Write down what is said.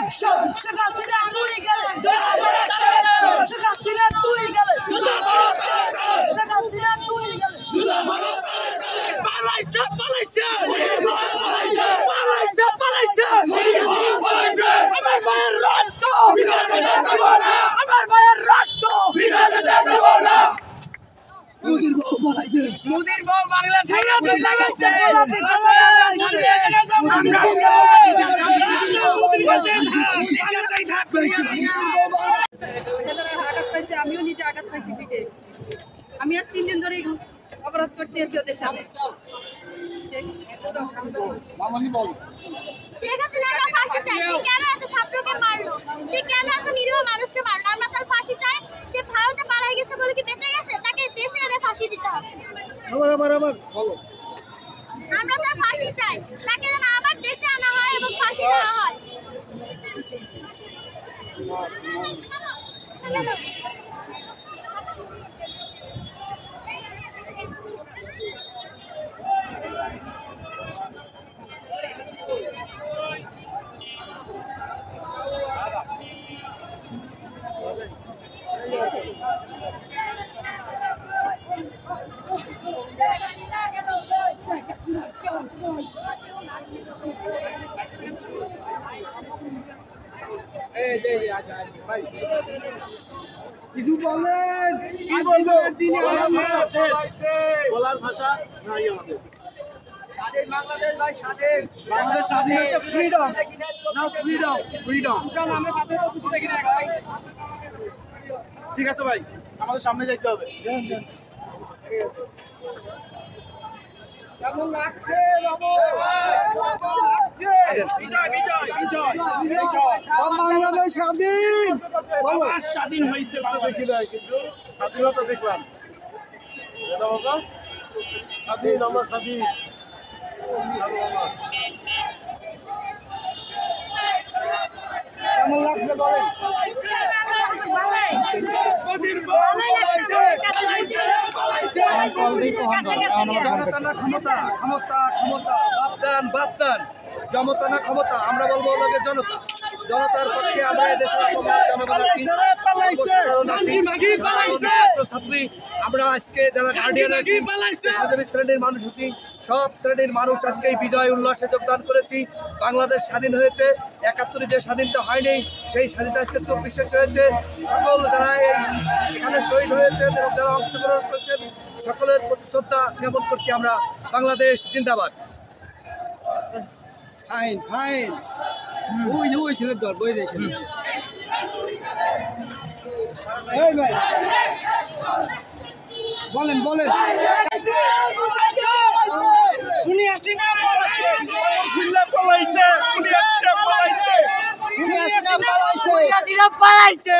Action Sheikh Hasina তুই গেলে শেখ হাসিনা তুই গেলে শেখ হাসিনা তুই গেলে পালাইছে পালাইছে পালাইছে পালাইছে আমার ভাইয়ের রক্ত আমার ভাইয়ের রক্ত মোদির বউ বাংলা ছাইয়া চলে গেছে আমিও নিজে আঘাত পাইছি পিঠে। আমি আজ 3 দিন ধরে অবরোধ করতে এসেছি ওদের সাথে। শেখ হাসিনা ফাঁসি চাই। সে কেন এত ছাত্রকে মারলো? সে কেন এত নিরীহ মানুষকে মারলো? আমরা তার ফাঁসি চাই। সে ভারতে পালিয়ে গেছে বলে কি বেঁচে গেছে? তাকে দেশে এনে ফাঁসি দিতে হবে। আমরা তার ফাঁসি চাই। তাকে যেন আবার দেশে আনা হয় এবং ফাঁসি দেওয়া হয়। কিছু বলেন কি বলবো বলার ভাষা নাই আমাদের। বাংলাদেশ ভাই স্বাধীন বাংলাদেশ স্বাধীন হচ্ছে ফ্রিডম, না ফ্রিডম ফ্রিডম। আমরা স্বাধীন হচ্ছি দেখি না ঠিক আছে ভাই, আমাদের সামনে যাইতে হবে। কেমন লাগছে বাবু? বাংলাদেশ স্বাধীন স্বাধীন হয়েছে দেখি না, কিন্তু স্বাধীনতা দেখলাম। স্বাধীন, আমরা স্বাধীন। কেমন লাগছে বলেন? জনতা ক্ষমতা ক্ষমতা ক্ষমতা বাপদান বাপদান জনতা না ক্ষমতা। আমরা বলবো লোকের জনতা, জনতার পক্ষে আমরা এদেশের জনগণ আছি, ছাত্রছাত্রী আমরা আজকে যারা গার্ডিয়ান আছি, পেশাজীবী শ্রেণীর মানুষ আছি, সব শ্রেণীর মানুষ আজকে এই বিজয় উল্লাসে যোগদান করেছি। বাংলাদেশ স্বাধীন হয়েছে। ৭১ যে স্বাধীনতা হয়নি সেই স্বাধীনতা আজকে ২৪ হয়েছে। সকল যারা এখানে শহীদ হয়েছেন এবং যারা অংশগ্রহণ করেছেন সকলের প্রতি শ্রদ্ধা জ্ঞাপন করছি আমরা। বাংলাদেশ জিন্দাবাদ। ফাইন ফাইন ওই ছেলের দল বই দেখেন ভাই বলেন বলেন পালাইছে